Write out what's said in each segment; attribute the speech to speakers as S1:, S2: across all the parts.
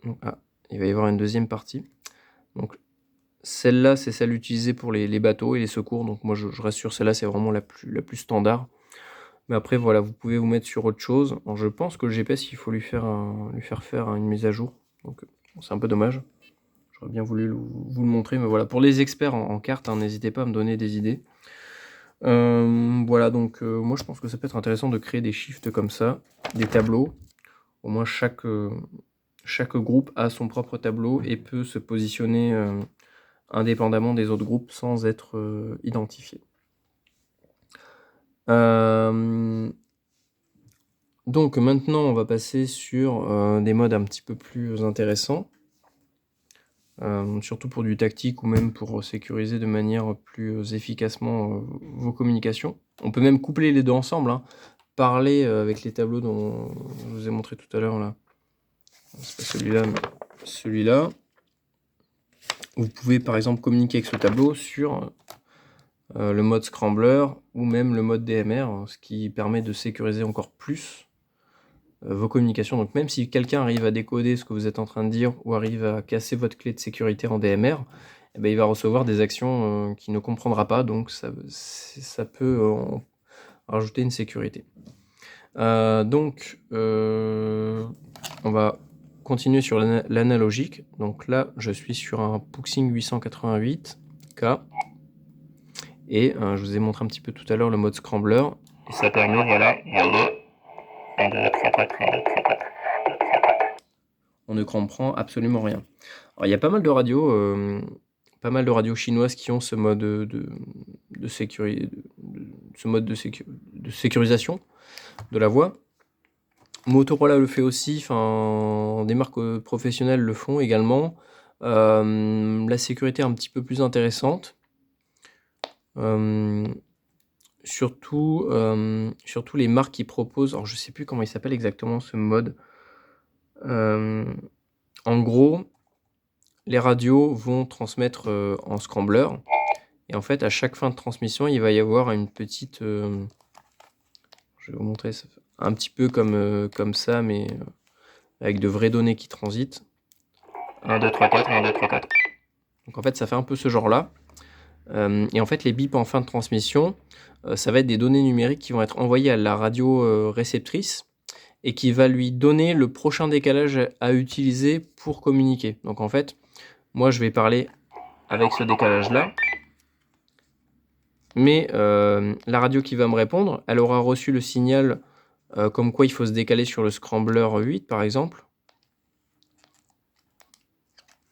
S1: Donc, il va y avoir une deuxième partie. Donc celle-là, c'est celle utilisée pour les bateaux et les secours. Donc moi, je reste sur celle-là, c'est vraiment la plus standard. Mais après, voilà, vous pouvez vous mettre sur autre chose. Alors, je pense que le GPS, il faut lui faire faire une mise à jour. Donc c'est un peu dommage. J'aurais bien voulu vous le montrer, mais voilà. Pour les experts en cartes, n'hésitez pas à me donner des idées. Voilà, donc moi je pense que ça peut être intéressant de créer des shifts comme ça, des tableaux. Au moins chaque groupe a son propre tableau et peut se positionner indépendamment des autres groupes sans être identifié. Donc maintenant on va passer sur des modes un petit peu plus intéressants. Surtout pour du tactique ou même pour sécuriser de manière plus efficacement vos communications. On peut même coupler les deux ensemble, hein. Parler avec les tableaux dont je vous ai montré tout à l'heure là. C'est pas celui-là, mais celui-là. Vous pouvez par exemple communiquer avec ce tableau sur le mode Scrambler ou même le mode DMR, ce qui permet de sécuriser encore plus vos communications. Donc même si quelqu'un arrive à décoder ce que vous êtes en train de dire ou arrive à casser votre clé de sécurité en DMR, eh ben, il va recevoir des actions qu'il ne comprendra pas, donc ça peut rajouter une sécurité. Donc on va continuer sur l'analogique. Donc là, je suis sur un Puxing 888K. Et je vous ai montré un petit peu tout à l'heure le mode Scrambler. Et ça permet, voilà, on ne comprend absolument rien. Alors, il y a pas mal de radios chinoises qui ont ce mode de sécurisation de la voix. Motorola le fait aussi, des marques professionnelles le font également. La sécurité est un petit peu plus intéressante. Surtout les marques qui proposent, alors je sais plus comment il s'appelle exactement ce mode. En gros, les radios vont transmettre en scrambler. Et en fait, à chaque fin de transmission, il va y avoir une petite... je vais vous montrer, un petit peu comme ça, mais avec de vraies données qui transitent. 1, 2, 3, 4, 1, 2, 3, 4. Donc en fait, ça fait un peu ce genre-là. Et en fait, les bips en fin de transmission, ça va être des données numériques qui vont être envoyées à la radio réceptrice et qui va lui donner le prochain décalage à utiliser pour communiquer. Donc en fait, moi je vais parler avec ce décalage-là, mais la radio qui va me répondre, elle aura reçu le signal comme quoi il faut se décaler sur le Scrambler 8 par exemple.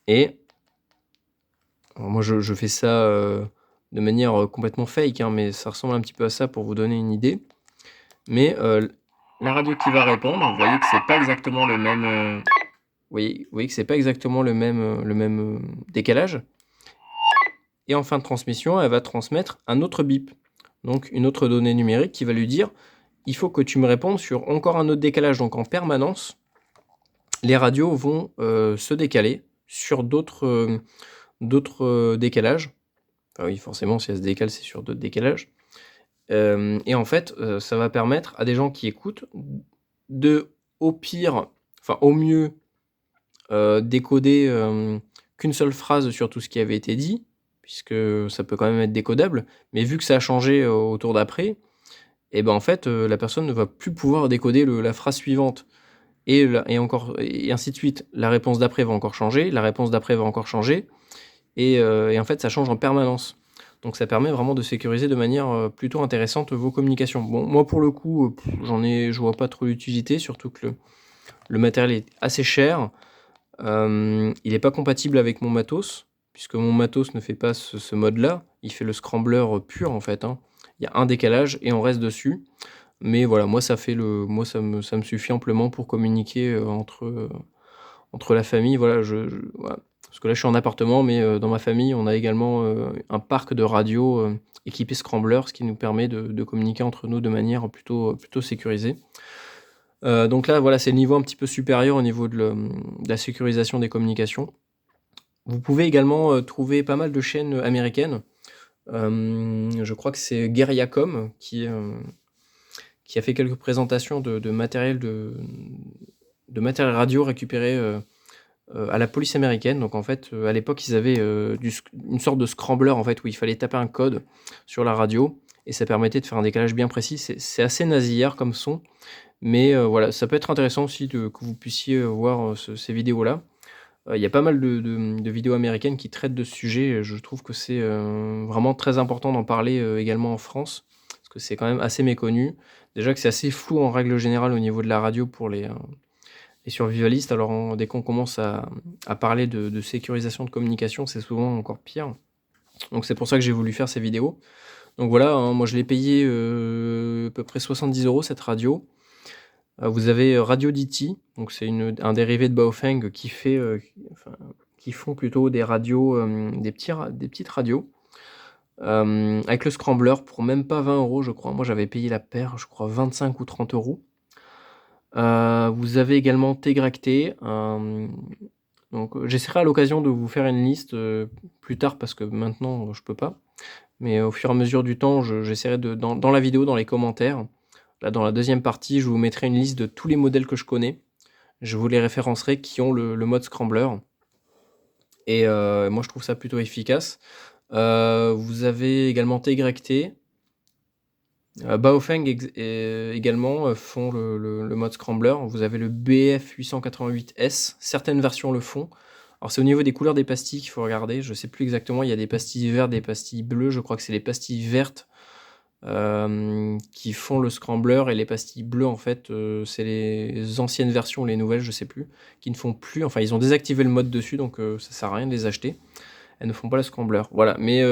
S1: Et alors moi je fais ça de manière complètement fake, hein, mais ça ressemble un petit peu à ça pour vous donner une idée. Mais la radio qui va répondre, vous voyez que c'est pas exactement le même. Vous voyez que c'est pas exactement le même décalage. Et en fin de transmission, elle va transmettre un autre bip, donc une autre donnée numérique qui va lui dire il faut que tu me répondes sur encore un autre décalage. Donc en permanence, les radios vont se décaler sur d'autres décalages. Enfin oui, forcément, si elles se décalent, c'est sur d'autres décalages. Et en fait, ça va permettre à des gens qui écoutent de, au mieux, décoder qu'une seule phrase sur tout ce qui avait été dit, puisque ça peut quand même être décodable, mais vu que ça a changé au tour d'après, et ben en fait, la personne ne va plus pouvoir décoder la phrase suivante. Et ainsi de suite. La réponse d'après va encore changer, la réponse d'après va encore changer, et en fait, ça change en permanence. Donc ça permet vraiment de sécuriser de manière plutôt intéressante vos communications. Bon, moi pour le coup, je vois pas trop l'utilité, surtout que le matériel est assez cher. Il n'est pas compatible avec mon matos, puisque mon matos ne fait pas ce mode-là. Il fait le scrambler pur en fait, hein. Il y a un décalage et on reste dessus. Mais voilà, moi ça me suffit amplement pour communiquer entre la famille. Voilà, voilà. Parce que là je suis en appartement, mais dans ma famille on a également un parc de radios équipé Scrambler, ce qui nous permet de communiquer entre nous de manière plutôt sécurisée. Donc là voilà, c'est le niveau un petit peu supérieur au niveau de la sécurisation des communications. Vous pouvez également trouver pas mal de chaînes américaines. Je crois que c'est Guerillacom qui a fait quelques présentations de matériel radio récupéré à la police américaine. Donc en fait, à l'époque, ils avaient, une sorte de scrambler en fait, où il fallait taper un code sur la radio et ça permettait de faire un décalage bien précis. C'est assez nasillard comme son, mais voilà, ça peut être intéressant aussi que vous puissiez, voir, ces vidéos-là. Il y a pas mal de vidéos américaines qui traitent de ce sujet et je trouve que c'est, vraiment très important d'en parler, également en France, parce que c'est quand même assez méconnu. Déjà que c'est assez flou en règle générale au niveau de la radio pour les survivalistes. Alors dès qu'on commence à parler de sécurisation de communication, c'est souvent encore pire. Donc c'est pour ça que j'ai voulu faire ces vidéos. Donc voilà, hein, moi je l'ai payé, à peu près 70 € cette radio. Vous avez, Radio DT, donc c'est un dérivé de Baofeng qui fait, qui font plutôt des radios, des petites radios, avec le scrambler pour même pas 20 € je crois. Moi j'avais payé la paire, je crois 25 ou 30 €. Vous avez également Tegracté, donc j'essaierai à l'occasion de vous faire une liste, plus tard parce que maintenant, je peux pas. Mais au fur et à mesure du temps, j'essaierai de dans la vidéo, dans les commentaires, là, dans la deuxième partie, je vous mettrai une liste de tous les modèles que je connais. Je vous les référencerai qui ont le mode scrambler et moi je trouve ça plutôt efficace. Vous avez également Tegracté. Baofeng également, font le mode scrambler. Vous avez le BF888S, certaines versions le font. Alors c'est au niveau des couleurs des pastilles qu'il faut regarder, je sais plus exactement, il y a des pastilles vertes, des pastilles bleues, je crois que c'est les pastilles vertes, qui font le scrambler et les pastilles bleues en fait, c'est les anciennes versions, les nouvelles je sais plus, qui ne font plus, enfin ils ont désactivé le mode dessus donc ça sert à rien de les acheter. Elles ne font pas le scrambler. Voilà, mais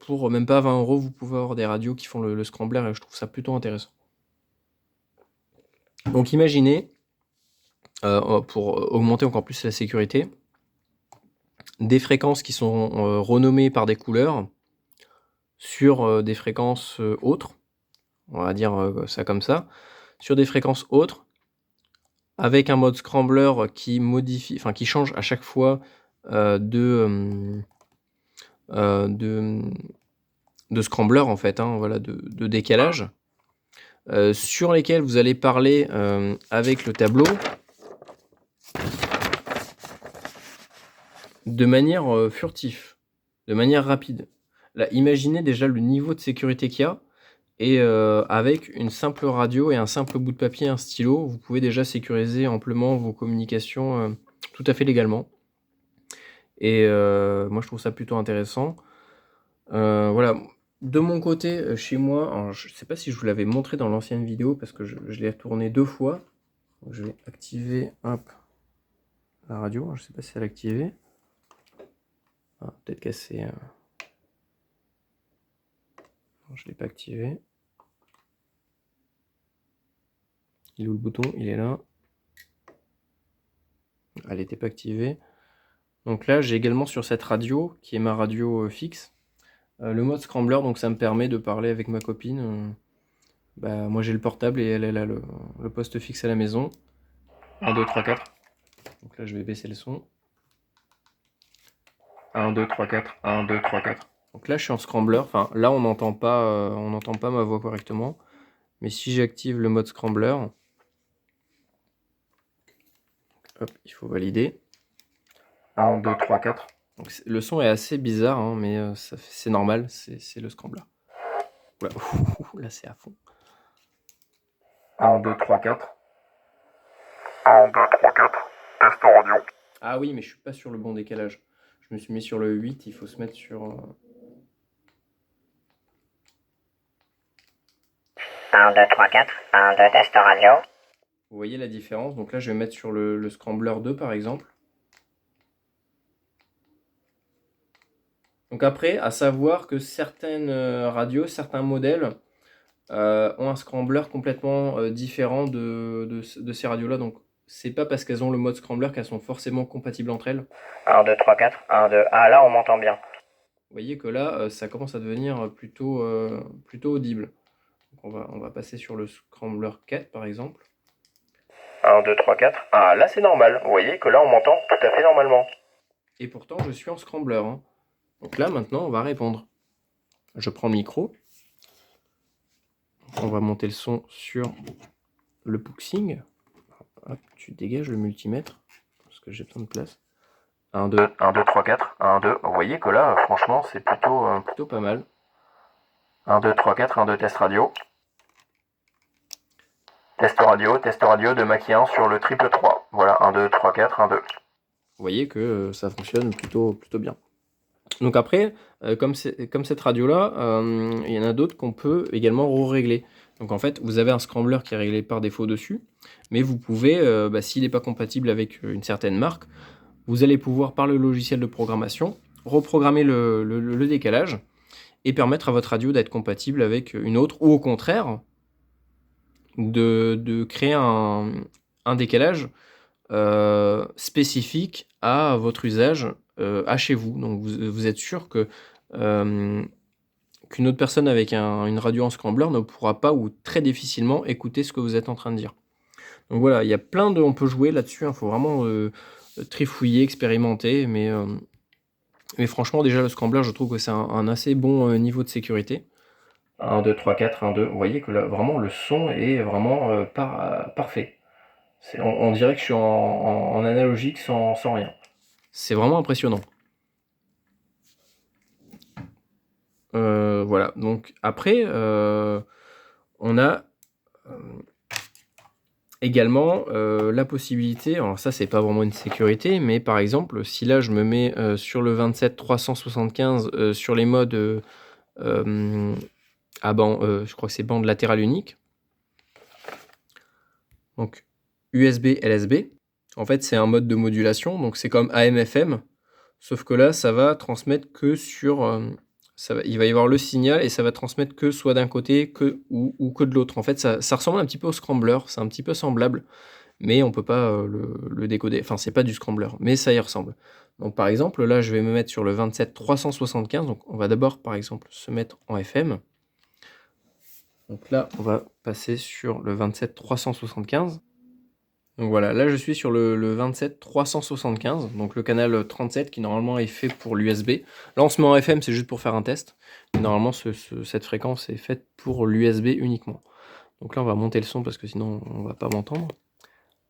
S1: pour même pas 20 €, vous pouvez avoir des radios qui font le scrambler et je trouve ça plutôt intéressant. Donc imaginez, pour augmenter encore plus la sécurité, des fréquences qui sont, renommées par des couleurs sur, des fréquences, autres, on va dire, ça comme ça, sur des fréquences autres, avec un mode scrambler qui modifie enfin qui change à chaque fois, de, de, de scrambler en fait, hein, voilà, de décalage, sur lesquels vous allez parler, avec le tableau de manière, furtif, de manière rapide. Là, imaginez déjà le niveau de sécurité qu'il y a et avec une simple radio et un simple bout de papier, un stylo, vous pouvez déjà sécuriser amplement vos communications, tout à fait légalement et moi je trouve ça plutôt intéressant. Voilà, de mon côté, chez moi, alors je sais pas si je vous l'avais montré dans l'ancienne vidéo parce que je l'ai tourné 2 fois. Donc je vais activer, hop, la radio, je sais pas si elle est activée. Ah, peut-être qu'elle s'est... Non, je l'ai pas activé. Il est où le bouton? Il est là. Elle n'était pas activée. Donc là, j'ai également sur cette radio, qui est ma radio fixe, le mode scrambler, donc ça me permet de parler avec ma copine. Bah, moi j'ai le portable et elle a le poste fixe à la maison. 1, 2, 3, 4. Donc là, je vais baisser le son. 1, 2, 3, 4. 1, 2, 3, 4. Donc là, je suis en scrambler. Enfin, là, on n'entend pas ma voix correctement. Mais si j'active le mode scrambler, hop, il faut valider. 1, 2, 3, 4. Donc le son est assez bizarre, hein, mais c'est normal, c'est le scrambler. Oula, là, c'est à fond. 1, 2, 3, 4. 1, 2, 3, 4. Test radio. Ah oui, mais je suis pas sur le bon décalage. Je me suis mis sur le 8, il faut se mettre sur...
S2: 1, 2, 3, 4. 1, 2, test radio.
S1: Vous voyez la différence? Donc là, je vais mettre sur le scrambler 2, par exemple. Donc après, à savoir que certaines radios, certains modèles ont un scrambler complètement différent de ces radios-là. Donc c'est pas parce qu'elles ont le mode scrambler qu'elles sont forcément compatibles entre elles.
S2: 1, 2, 3, 4. 1, 2. Ah, là, on m'entend bien.
S1: Vous voyez que là, ça commence à devenir plutôt audible. Donc on va passer sur le scrambler 4, par exemple.
S2: 1, 2, 3, 4. Ah, là, c'est normal. Vous voyez que là, on m'entend tout à fait normalement.
S1: Et pourtant, je suis en scrambler, hein. Donc là, maintenant, on va répondre. Je prends le micro. On va monter le son sur le Puxing. Hop, tu dégages le multimètre, parce que j'ai besoin de place. 1, 2,
S2: 1, 2, 3, 4. 1, 2. Vous voyez que là, franchement, c'est
S1: plutôt pas mal.
S2: 1, 2, 3, 4. 1, 2, test radio. Test radio de Mackie 1 sur le triple 3. Voilà, 1, 2, 3, 4, 1, 2.
S1: Vous voyez que ça fonctionne plutôt bien. Donc après, comme cette radio-là, il y en a d'autres qu'on peut également régler. Donc en fait, vous avez un scrambler qui est réglé par défaut dessus, mais vous pouvez, s'il n'est pas compatible avec une certaine marque, vous allez pouvoir, par le logiciel de programmation, reprogrammer le décalage et permettre à votre radio d'être compatible avec une autre, ou au contraire, de créer un décalage spécifique à votre usage à chez vous. Donc vous êtes sûr que qu'une autre personne avec une radio en scrambler ne pourra pas ou très difficilement écouter ce que vous êtes en train de dire. Donc voilà, il y a plein de... On peut jouer là-dessus, il faut vraiment trifouiller, expérimenter, mais franchement, déjà, le scrambler, je trouve que c'est un assez bon niveau de sécurité. 1, 2, 3, 4, 1, 2. Vous voyez que là, vraiment, le son est vraiment parfait. On dirait que je suis en analogique sans rien. C'est vraiment impressionnant. Voilà, donc après, on a également la possibilité, alors ça c'est pas vraiment une sécurité, mais par exemple, si là je me mets sur le 27 375 sur les modes à bande, je crois que c'est bande latérale unique, donc USB, LSB, en fait c'est un mode de modulation, donc c'est comme AM/FM, sauf que là ça va transmettre que sur... il va y avoir le signal et ça va transmettre que soit d'un côté ou que de l'autre. En fait, ça ressemble un petit peu au scrambler, c'est un petit peu semblable, mais on peut pas le décoder. Enfin, c'est pas du scrambler, mais ça y ressemble. Donc par exemple, là, je vais me mettre sur le 27 375. Donc on va d'abord, par exemple, se mettre en FM. Donc là, on va passer sur le 27 375. Donc voilà, là je suis sur le 27 375, donc le canal 37 qui normalement est fait pour l'USB. Là on se met en FM, c'est juste pour faire un test. Mais normalement cette fréquence est faite pour l'USB uniquement. Donc là on va monter le son parce que sinon on va pas m'entendre.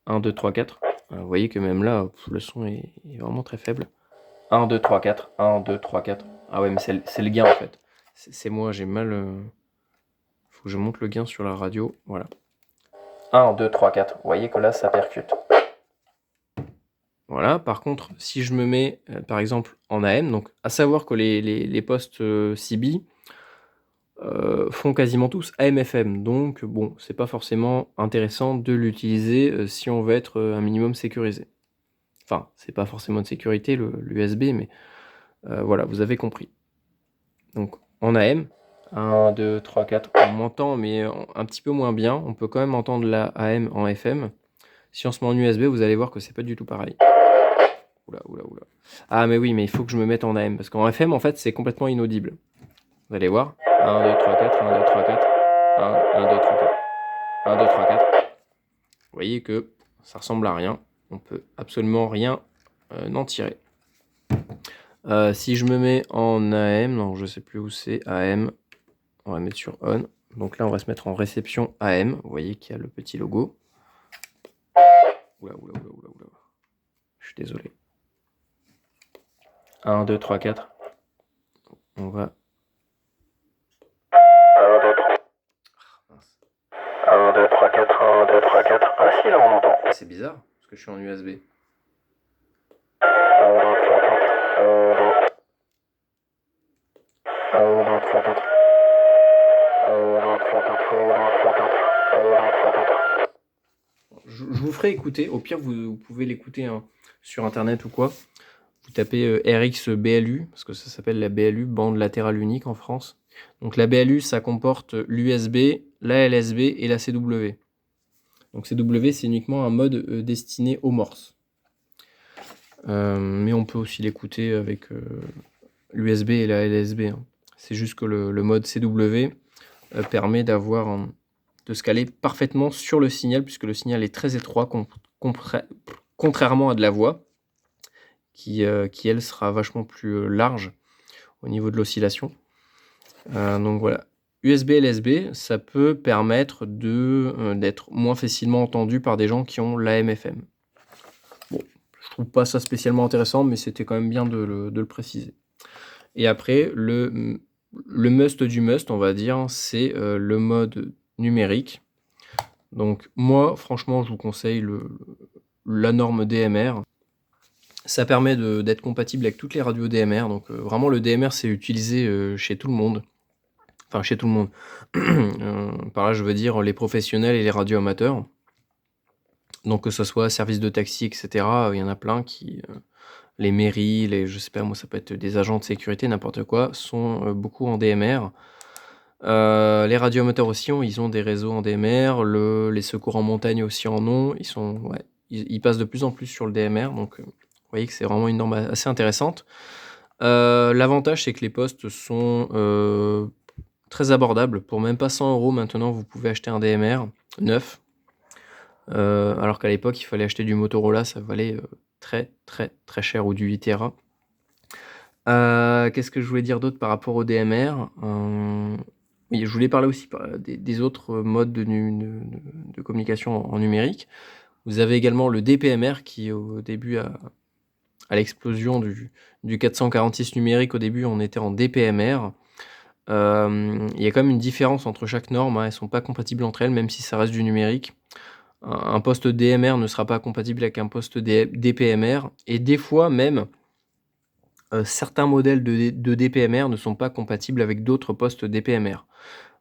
S1: 1, 2, 3, 4. Vous voyez que même là, le son est vraiment très faible. 1, 2, 3, 4. 1, 2, 3, 4. Ah ouais, mais c'est le gain en fait. C'est moi, j'ai mal... Faut que je monte le gain sur la radio, voilà. 1, 2, 3, 4. Vous voyez que là, ça percute. Voilà, par contre, si je me mets, par exemple, en AM, donc à savoir que les postes CB font quasiment tous AM/FM, donc bon, c'est pas forcément intéressant de l'utiliser si on veut être un minimum sécurisé. Enfin, c'est pas forcément de sécurité, l'USB, mais voilà, vous avez compris. Donc, en AM, 1, 2, 3, 4, on m'entend, mais un petit peu moins bien. On peut quand même entendre la AM en FM. Si on se met en USB, vous allez voir que c'est pas du tout pareil. Oula. Ah, mais oui, mais il faut que je me mette en AM, parce qu'en FM, en fait, c'est complètement inaudible. Vous allez voir. 1, 2, 3, 4, 1, 2, 3, 4. 1, 2, 3, 4. 1, 2, 3, 4. Vous voyez que ça ressemble à rien. On peut absolument rien en tirer. Si je me mets en AM, non, je sais plus où c'est, AM, on va mettre sur on. Donc là, on va se mettre en réception AM. Vous voyez qu'il y a le petit logo. Oula. Je suis désolé. 1, 2, 3, 4. On va...
S2: 1, 2, 3. 1, 2, 3, 4, 1, 2, 3, 4. Ah si, là on entend.
S1: C'est bizarre, parce que je suis en USB.
S2: 1, 2, 3, 4. 1, 2. 1, 2, 3, 4. 1, 2, 3, 4. 1, 2, 3, 4. 1, 2, 3, 4.
S1: Je vous ferai écouter. Au pire, vous pouvez l'écouter sur Internet ou quoi. Vous tapez RX-BLU, parce que ça s'appelle la BLU, bande latérale unique en France. Donc la BLU, ça comporte l'USB, la LSB et la CW. Donc CW, c'est uniquement un mode destiné aux morses. Mais on peut aussi l'écouter avec l'USB et la LSB. Hein. C'est juste que le mode CW permet de se caler parfaitement sur le signal, puisque le signal est très étroit, contrairement à de la voix, qui elle sera vachement plus large au niveau de l'oscillation. Donc voilà, USB LSB, ça peut permettre d'être moins facilement entendu par des gens qui ont l'AM/FM. Bon, je trouve pas ça spécialement intéressant, mais c'était quand même bien de le préciser. Et après, le must du must, on va dire, c'est le mode numérique. Donc moi, franchement, je vous conseille la norme DMR. Ça permet d'être compatible avec toutes les radios DMR. Donc vraiment, le DMR, c'est utilisé chez tout le monde. Enfin, chez tout le monde. Par là, je veux dire les professionnels et les radioamateurs. Donc que ce soit service de taxi, etc., il y en a plein qui... les mairies, je sais pas, moi, ça peut être des agents de sécurité, n'importe quoi, sont beaucoup en DMR. Les radioamateurs aussi, ils ont des réseaux en DMR. Les secours en montagne aussi en ont. Ils passent de plus en plus sur le DMR. Donc, vous voyez que c'est vraiment une norme assez intéressante. L'avantage, c'est que les postes sont très abordables. Pour même pas 100 € maintenant, vous pouvez acheter un DMR neuf. Alors qu'à l'époque, il fallait acheter du Motorola, ça valait très très très cher, ou du Itera. Qu'est-ce que je voulais dire d'autre par rapport au DMR? Oui, je voulais parler aussi des autres modes de communication en numérique. Vous avez également le DPMR qui, au début, à l'explosion du 446 numérique, au début, on était en DPMR. Il y a quand même une différence entre chaque norme, hein. Elles sont pas compatibles entre elles, même si ça reste du numérique. Un poste DMR ne sera pas compatible avec un poste DPMR, et des fois même, certains modèles de DPMR ne sont pas compatibles avec d'autres postes DPMR.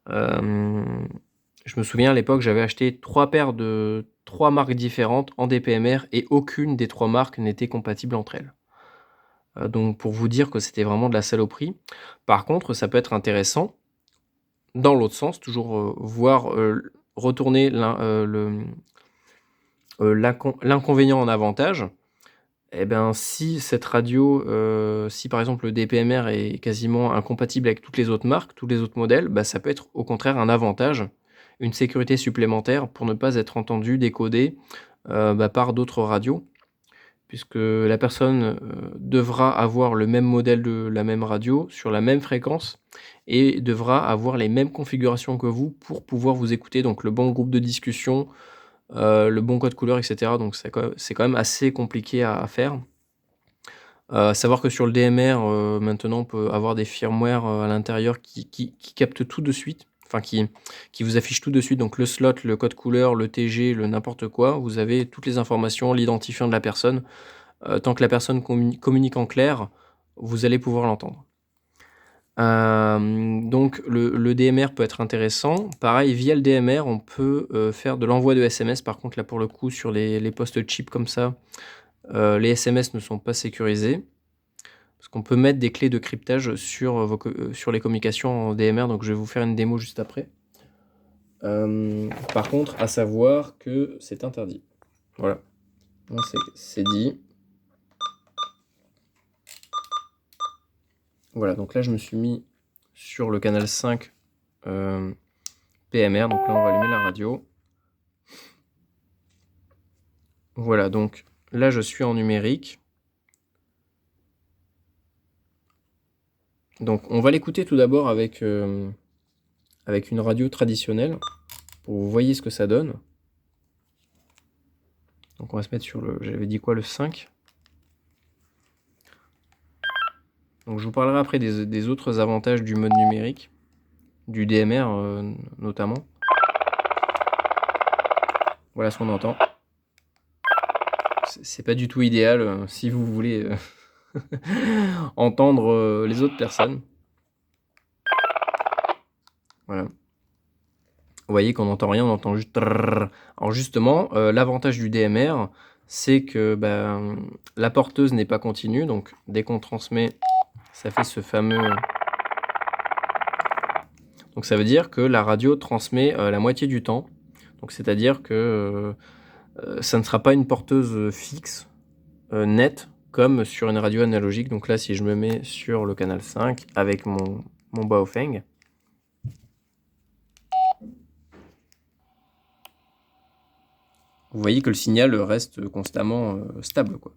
S1: Je me souviens, à l'époque, j'avais acheté 3 paires de 3 marques différentes en DPMR, et aucune des 3 marques n'était compatible entre elles. Donc pour vous dire que c'était vraiment de la saloperie. Par contre, ça peut être intéressant, dans l'autre sens, toujours voir retourner l'inconvénient en avantage. Eh ben, si cette radio, si par exemple le DPMR est quasiment incompatible avec toutes les autres marques, tous les autres modèles, bah, ça peut être au contraire un avantage, une sécurité supplémentaire pour ne pas être entendu, décodé par d'autres radios. Puisque la personne devra avoir le même modèle de la même radio sur la même fréquence, et devra avoir les mêmes configurations que vous pour pouvoir vous écouter. Donc le bon groupe de discussion, le bon code couleur, etc. Donc c'est quand même assez compliqué à faire. Savoir que sur le DMR, maintenant, on peut avoir des firmware à l'intérieur qui captent tout de suite, enfin qui vous affichent tout de suite. Donc le slot, le code couleur, le TG, le n'importe quoi, vous avez toutes les informations, l'identifiant de la personne. Tant que la personne communique en clair, vous allez pouvoir l'entendre. Donc le DMR peut être intéressant. Pareil, via le DMR, on peut faire de l'envoi de SMS. Par contre, là, pour le coup, sur les postes cheap comme ça, les SMS ne sont pas sécurisés. Parce qu'on peut mettre des clés de cryptage sur les communications en DMR. Donc je vais vous faire une démo juste après. Par contre, à savoir que c'est interdit. Voilà. C'est dit. Voilà, donc là je me suis mis sur le canal 5 PMR, donc là on va allumer la radio. Voilà, donc là je suis en numérique. Donc on va l'écouter tout d'abord avec une radio traditionnelle, pour que vous voyez ce que ça donne. Donc on va se mettre sur j'avais dit quoi, le 5. Donc je vous parlerai après des autres avantages du mode numérique, du DMR notamment. Voilà ce qu'on entend. C'est pas du tout idéal si vous voulez entendre les autres personnes. Voilà. Vous voyez qu'on n'entend rien, on entend juste trrr. Alors justement, l'avantage du DMR, c'est que la porteuse n'est pas continue, donc dès qu'on transmet, ça fait ce fameux... Donc ça veut dire que la radio transmet la moitié du temps. Donc c'est-à-dire que ça ne sera pas une porteuse fixe, nette, comme sur une radio analogique. Donc là, si je me mets sur le canal 5 avec mon Baofeng, vous voyez que le signal reste constamment stable, quoi.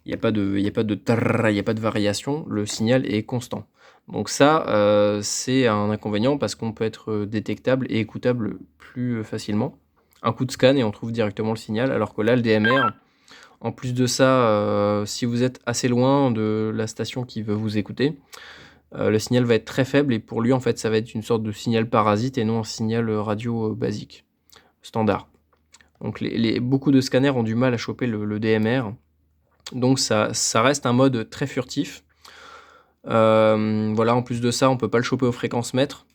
S1: Il n'y a pas de variation, le signal est constant. Donc ça, c'est un inconvénient parce qu'on peut être détectable et écoutable plus facilement. Un coup de scan et on trouve directement le signal, alors que là, le DMR, En plus de ça, si vous êtes assez loin de la station qui veut vous écouter, le signal va être très faible et pour lui, en fait, ça va être une sorte de signal parasite et non un signal, radio, basique, standard. Donc beaucoup de scanners ont du mal à choper le DMR, donc ça reste un mode très furtif. Voilà, en plus de ça, on peut pas le choper au fréquence mètre,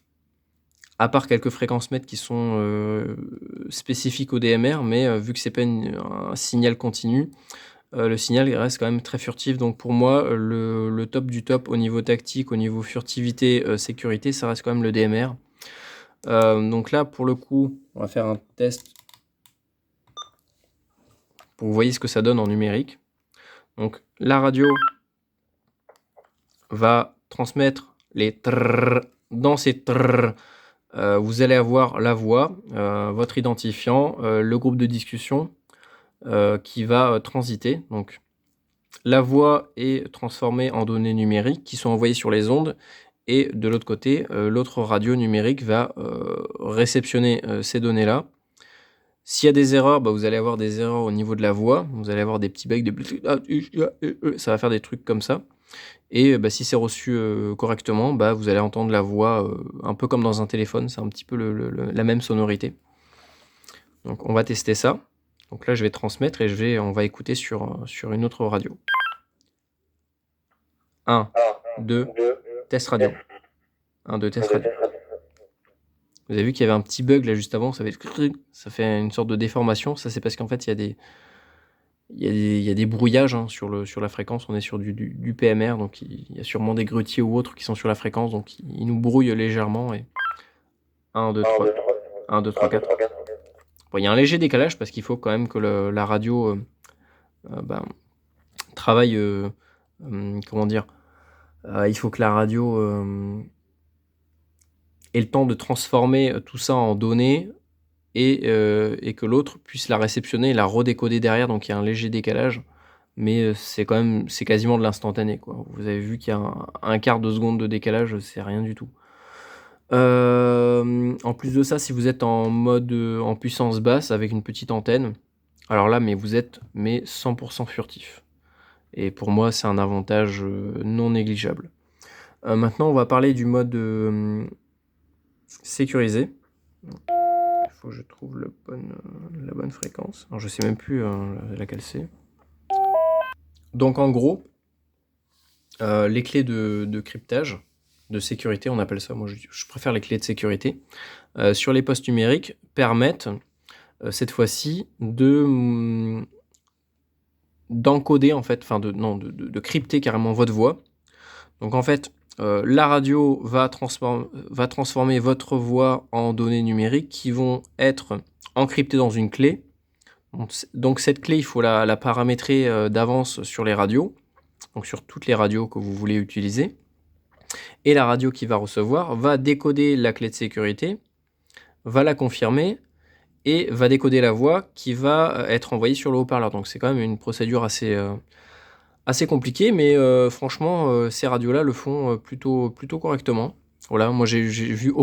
S1: à part quelques fréquences mètres qui sont, spécifiques au DMR, mais vu que c'est pas un signal continu, le signal il reste quand même très furtif. Donc pour moi, le top du top au niveau tactique, au niveau furtivité, sécurité, ça reste quand même le DMR. Donc là, pour le coup, on va faire un test pour que vous voyez ce que ça donne en numérique. Donc la radio va transmettre les trrr. Dans ces trrr, vous allez avoir la voix, votre identifiant, le groupe de discussion qui va transiter. Donc la voix est transformée en données numériques qui sont envoyées sur les ondes et de l'autre côté, l'autre radio numérique va réceptionner ces données-là. S'il y a des erreurs, vous allez avoir des erreurs au niveau de la voix, vous allez avoir des petits bugs, ça va faire des trucs comme ça. Et si c'est reçu correctement, vous allez entendre la voix un peu comme dans un téléphone, c'est un petit peu la même sonorité. Donc on va tester ça. Donc là je vais transmettre et on va écouter sur une autre radio. 1, 2, test radio. 1, 2, test radio. Vous avez vu qu'il y avait un petit bug là juste avant, ça fait une sorte de déformation. Ça c'est parce qu'en fait il y a des brouillages sur la fréquence. On est sur du PMR, donc il y a sûrement des grutiers ou autres qui sont sur la fréquence, donc ils nous brouillent légèrement. Et 1, 2, 3. 1, 2, 3, 4. Bon, il y a un léger décalage parce qu'il faut quand même que la radio travaille. Comment dire, il faut que la radio ait le temps de transformer tout ça en données et que l'autre puisse la réceptionner et la redécoder derrière. Donc il y a un léger décalage, mais c'est quasiment de l'instantané, quoi. Vous avez vu qu'il y a un quart de seconde de décalage, c'est rien du tout. En plus de ça, si vous êtes en mode en puissance basse avec une petite antenne, alors là, vous êtes 100% furtif. Et pour moi, c'est un avantage non négligeable. Maintenant, on va parler du mode sécurisé. Il faut que je trouve la bonne fréquence. Alors, je sais même plus laquelle c'est. Donc, en gros, les clés de cryptage, de sécurité, on appelle ça, moi je préfère les clés de sécurité, sur les postes numériques permettent cette fois-ci d'encoder en fait, de crypter carrément votre voix. Donc en fait, la radio va transformer votre voix en données numériques qui vont être encryptées dans une clé. Donc cette clé, il faut la paramétrer d'avance sur les radios, donc sur toutes les radios que vous voulez utiliser. Et la radio qui va recevoir va décoder la clé de sécurité, va la confirmer et va décoder la voix qui va être envoyée sur le haut-parleur. Donc c'est quand même une procédure assez compliquée, mais franchement, ces radios-là le font plutôt correctement. Voilà, moi j'ai vu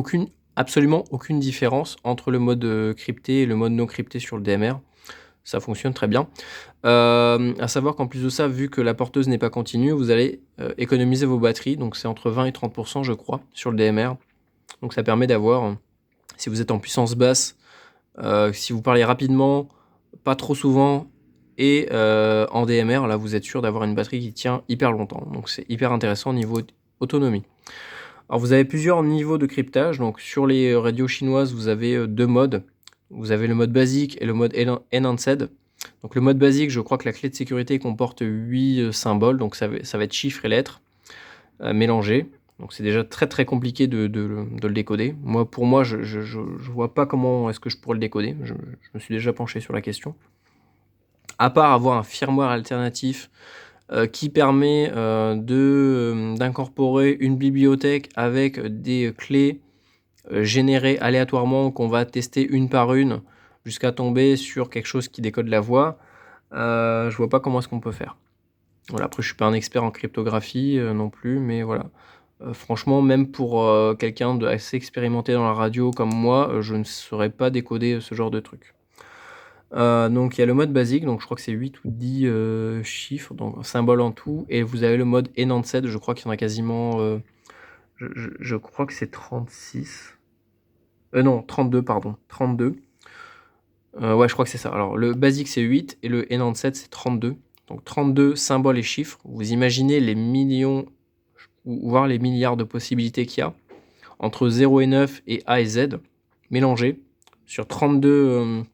S1: absolument aucune différence entre le mode crypté et le mode non crypté sur le DMR. Ça fonctionne très bien. À savoir qu'en plus de ça, vu que la porteuse n'est pas continue, vous allez économiser vos batteries. Donc c'est entre 20 et 30%, je crois, sur le DMR. Donc ça permet d'avoir, si vous êtes en puissance basse, si vous parlez rapidement, pas trop souvent, et en DMR, là vous êtes sûr d'avoir une batterie qui tient hyper longtemps. Donc c'est hyper intéressant au niveau autonomie. Alors vous avez plusieurs niveaux de cryptage. Donc sur les radios chinoises, vous avez deux modes. Vous avez le mode basique et le mode enhanced. Donc le mode basique, je crois que la clé de sécurité comporte 8 symboles, donc ça va être chiffres et lettres mélangés. Donc c'est déjà très très compliqué de le décoder. Pour moi, je vois pas comment est-ce que je pourrais le décoder. Je me suis déjà penché sur la question. À part avoir un firmware alternatif qui permet d'incorporer une bibliothèque avec des clés générées aléatoirement qu'on va tester une par une jusqu'à tomber sur quelque chose qui décode la voix, je vois pas comment est-ce qu'on peut faire. Voilà, après je suis pas un expert en cryptographie non plus, mais voilà. Franchement, même pour quelqu'un d'assez expérimenté dans la radio comme moi, je ne saurais pas décoder ce genre de truc. Donc il y a le mode basique, donc je crois que c'est 8 ou 10 chiffres, donc symboles en tout, et vous avez le mode Enunciate, je crois qu'il y en a quasiment, je crois que c'est 36. Non, 32, pardon, 32. Ouais, je crois que c'est ça. Alors le basique c'est 8 et le Enunciate c'est 32. Donc 32 symboles et chiffres. Vous imaginez les millions, ou voire les milliards de possibilités qu'il y a entre 0 et 9 et A et Z mélangés sur 32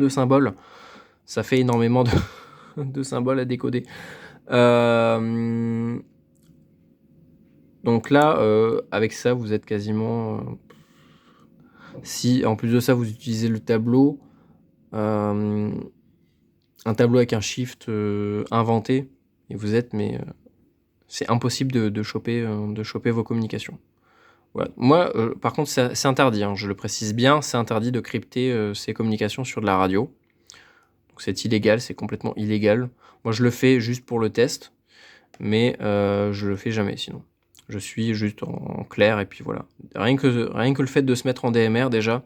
S1: symboles. Ça fait énormément de symboles à décoder. Donc là, avec ça, vous êtes quasiment... si en plus de ça, vous utilisez le tableau, un tableau avec un shift inventé, et vous êtes, mais c'est impossible de choper vos communications. Voilà. Moi, par contre, c'est interdit, hein, je le précise bien, c'est interdit de crypter ces communications sur de la radio. Donc c'est illégal, c'est complètement illégal. Moi, je le fais juste pour le test, mais je le fais jamais sinon. Je suis juste en clair et puis voilà. Rien que le fait de se mettre en DMR déjà,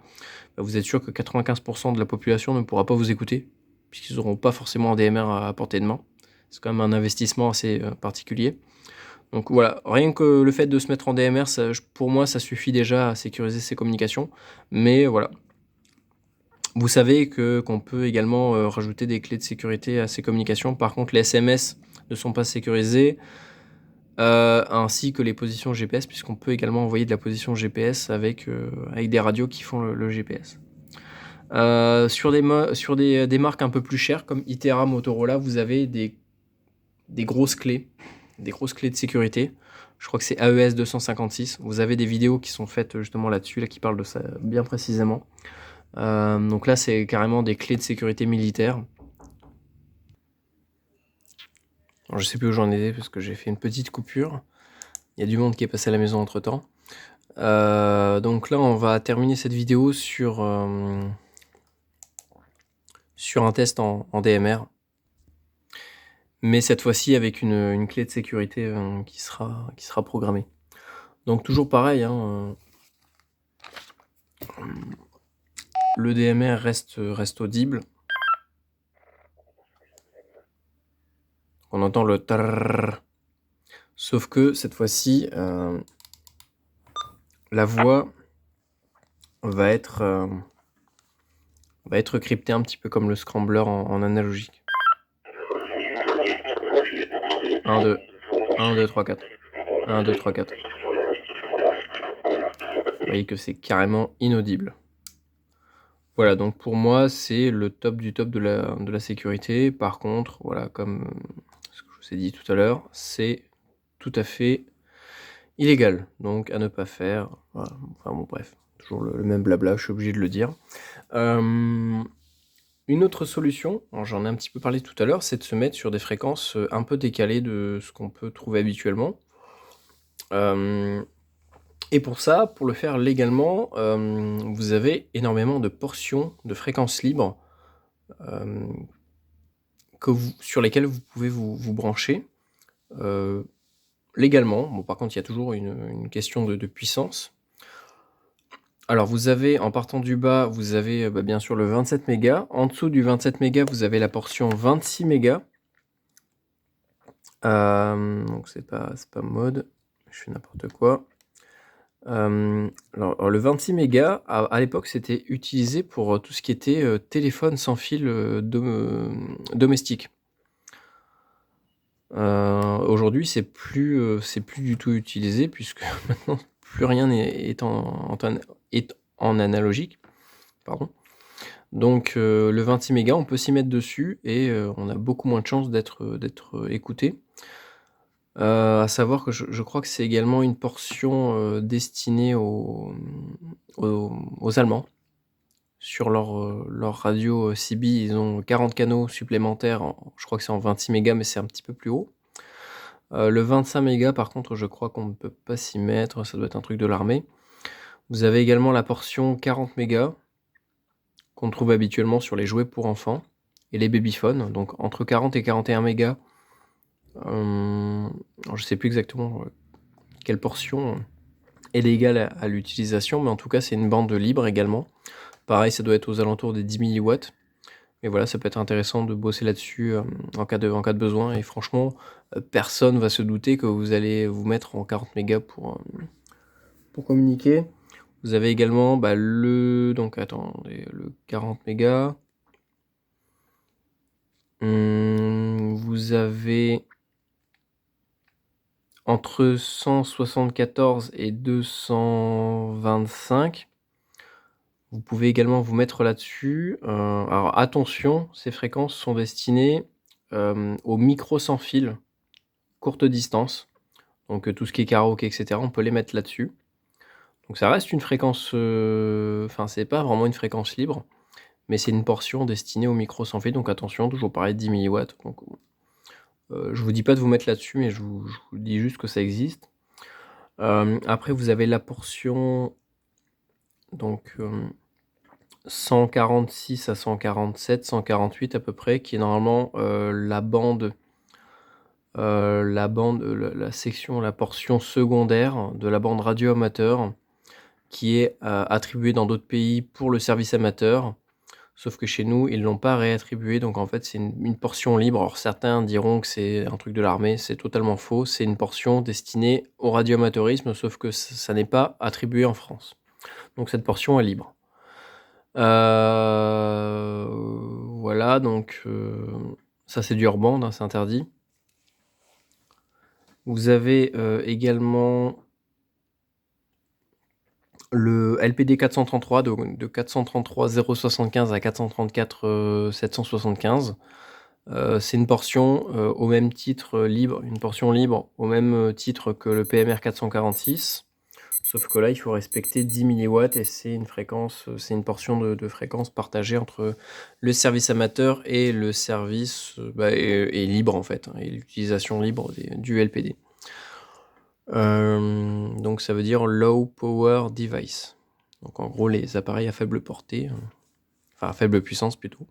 S1: vous êtes sûr que 95% de la population ne pourra pas vous écouter, puisqu'ils n'auront pas forcément un DMR à portée de main. C'est quand même un investissement assez particulier. Donc voilà, rien que le fait de se mettre en DMR, pour moi, ça suffit déjà à sécuriser ces communications. Mais voilà. Vous savez qu'on peut également rajouter des clés de sécurité à ces communications. Par contre, les SMS ne sont pas sécurisés, ainsi que les positions GPS, puisqu'on peut également envoyer de la position GPS avec des radios qui font le GPS. Sur des marques un peu plus chères, comme Itera, Motorola, vous avez des grosses clés de sécurité. Je crois que c'est AES 256. Vous avez des vidéos qui sont faites justement là-dessus, là, qui parlent de ça bien précisément. Donc là, c'est carrément des clés de sécurité militaires. Alors, je sais plus où j'en étais parce que j'ai fait une petite coupure. Il y a du monde qui est passé à la maison entre-temps. Donc là, on va terminer cette vidéo sur un test en DMR. Mais cette fois-ci avec une clé de sécurité qui sera programmée. Donc toujours pareil, hein, le DMR reste audible. On entend le trrrr. Sauf que cette fois-ci, la voix va être cryptée un petit peu comme le scrambler en analogique. 1, 2, 1, 2, 3, 4. 1, 2, 3, 4. Vous voyez que c'est carrément inaudible. Voilà, donc pour moi, c'est le top du top de la sécurité. Par contre, voilà, comme ce que je vous ai dit tout à l'heure, c'est tout à fait illégal. Donc à ne pas faire. Voilà. Enfin bon, bref, toujours le même blabla, je suis obligé de le dire. Une autre solution, j'en ai un petit peu parlé tout à l'heure, c'est de se mettre sur des fréquences un peu décalées de ce qu'on peut trouver habituellement. Et pour ça, pour le faire légalement, vous avez énormément de portions de fréquences libres sur lesquelles vous pouvez vous brancher légalement. Bon, par contre, il y a toujours une question de puissance. Alors, vous avez, en partant du bas, vous avez bien sûr le 27 mégas. En dessous du 27 mégas, vous avez la portion 26 mégas. Donc, c'est pas mode. Je fais n'importe quoi. Alors, le 26 mégas, à l'époque, c'était utilisé pour tout ce qui était téléphone sans fil domestique. Aujourd'hui, c'est plus du tout utilisé puisque maintenant plus rien est en analogique. Pardon. Donc le 26 mégas, on peut s'y mettre dessus et on a beaucoup moins de chances d'être écouté. À savoir que je crois que c'est également une portion destinée aux Allemands. Sur leur radio CB, ils ont 40 canaux supplémentaires, je crois que c'est en 26 mégas, mais c'est un petit peu plus haut. Le 25 mégas, par contre, je crois qu'on ne peut pas s'y mettre, ça doit être un truc de l'armée. Vous avez également la portion 40 mégas, qu'on trouve habituellement sur les jouets pour enfants, et les babyphones, donc entre 40 et 41 mégas. Je ne sais plus exactement quelle portion est légale à l'utilisation, mais en tout cas, c'est une bande libre également. Pareil, ça doit être aux alentours des 10 milliwatts. Et voilà, ça peut être intéressant de bosser là-dessus, en cas de besoin et franchement, personne va se douter que vous allez vous mettre en 40 mégas pour communiquer. Vous avez également, donc attendez, le 40 mégas. Vous avez entre 174 et 225. Vous pouvez également vous mettre là-dessus. Alors attention, ces fréquences sont destinées, aux micros sans fil, courte distance. Donc tout ce qui est karaoké et cetera, on peut les mettre là-dessus. Donc ça reste une fréquence, enfin c'est pas vraiment une fréquence libre, mais c'est une portion destinée aux micros sans fil, donc attention, toujours pareil 10 milliwatts. Donc je vous dis pas de vous mettre là-dessus, mais je vous dis juste que ça existe. Après vous avez la portion donc 146 à 147, 148 à peu près, qui est normalement, la section, la portion secondaire de la bande radio amateur qui est, attribuée dans d'autres pays pour le service amateur. Sauf que chez nous, ils l'ont pas réattribué, donc en fait, c'est une portion libre. Alors certains diront que c'est un truc de l'armée, c'est totalement faux. C'est une portion destinée au radioamateurisme, sauf que ça n'est pas attribué en France. Donc cette portion est libre. Voilà, donc ça c'est du hors-bande, hein, c'est interdit. Vous avez également le LPD 433, de 433 075 à 434 775. C'est une portion au même titre libre, une portion libre au même titre que le PMR 446. Sauf que là, il faut respecter 10 milliwatts et c'est une fréquence, c'est une portion de fréquence partagée entre le service amateur et le service et libre en fait, hein, et l'utilisation libre du LPD. Donc ça veut dire Low Power Device. Donc en gros les appareils à faible portée, enfin à faible puissance plutôt.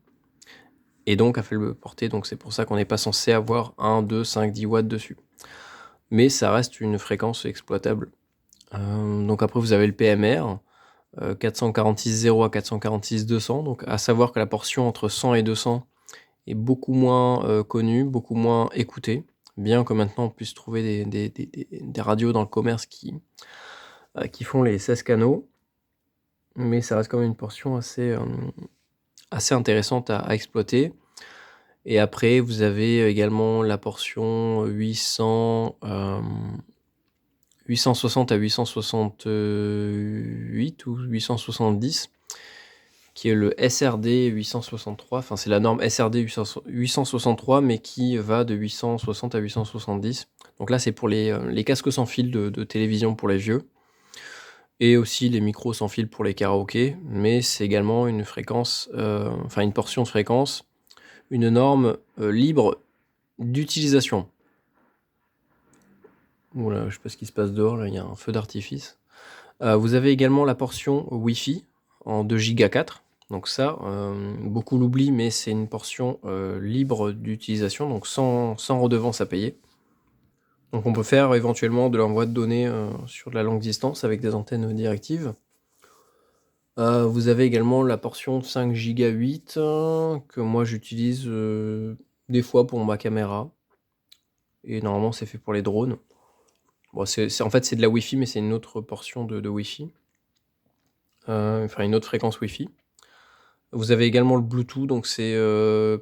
S1: Et donc à faible portée, donc c'est pour ça qu'on n'est pas censé avoir 1, 2, 5, 10 watts dessus. Mais ça reste une fréquence exploitable. Donc après vous avez le PMR, 446.0 à 446.200, donc à savoir que la portion entre 100 et 200 est beaucoup moins connue, beaucoup moins écoutée, bien que maintenant on puisse trouver des radios dans le commerce qui font les 16 canaux, mais ça reste quand même une portion assez intéressante à exploiter. Et après vous avez également la portion 860 à 868 ou 870, qui est le SRD 863, enfin c'est la norme SRD 863, mais qui va de 860 à 870. Donc là c'est pour les casques sans fil de télévision pour les vieux, et aussi les micros sans fil pour les karaokés, mais c'est également une fréquence, enfin une portion de fréquence, une norme libre d'utilisation. Oula, je sais pas ce qui se passe dehors, là il y a un feu d'artifice. Vous avez également la portion Wi-Fi en 2 Go 4. Donc ça, beaucoup l'oublient, mais c'est une portion libre d'utilisation, donc sans redevance à payer. Donc on peut faire éventuellement de l'envoi de données sur de la longue distance avec des antennes directives. Vous avez également la portion 5 Go 8 que moi j'utilise des fois pour ma caméra. Et normalement c'est fait pour les drones. Bon, en fait c'est de la Wi-Fi, mais c'est une autre portion de Wi-Fi. Enfin une autre fréquence Wi-Fi. Vous avez également le Bluetooth, donc c'est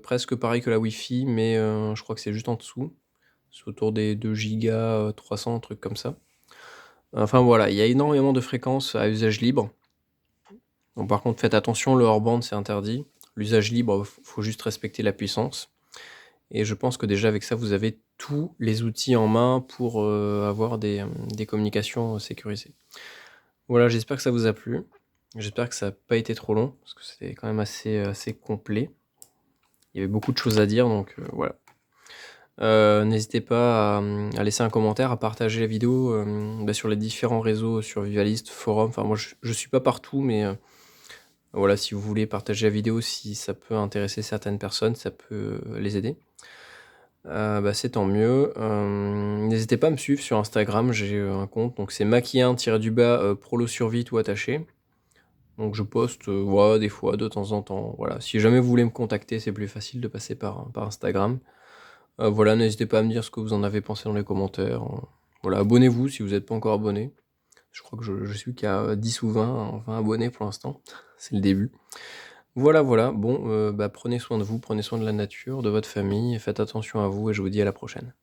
S1: presque pareil que la Wi-Fi, mais je crois que c'est juste en dessous. C'est autour des 2 Go 300, un truc comme ça. Enfin voilà, il y a énormément de fréquences à usage libre. Donc par contre, faites attention, le hors-bande c'est interdit. L'usage libre, faut juste respecter la puissance. Et je pense que déjà avec ça, vous avez tous les outils en main pour avoir des communications sécurisées. Voilà, j'espère que ça vous a plu. J'espère que ça n'a pas été trop long, parce que c'était quand même assez complet. Il y avait beaucoup de choses à dire, donc voilà. N'hésitez pas à laisser un commentaire, à partager la vidéo sur les différents réseaux, sur Vivalist, forum. Enfin, moi, je suis pas partout, mais voilà, si vous voulez partager la vidéo, si ça peut intéresser certaines personnes, ça peut les aider. C'est tant mieux. N'hésitez pas à me suivre sur Instagram, j'ai un compte, donc c'est maquillin-prolo survie tout attaché. Donc je poste, voilà, des fois, de temps en temps, voilà. Si jamais vous voulez me contacter, c'est plus facile de passer par Instagram. Voilà, n'hésitez pas à me dire ce que vous en avez pensé dans les commentaires. Voilà, abonnez-vous si vous n'êtes pas encore abonné. Je crois que je suis qu'à 10 ou 20 abonnés pour l'instant. C'est le début. Voilà, voilà. Bon, prenez soin de vous, prenez soin de la nature, de votre famille, et faites attention à vous et je vous dis à la prochaine.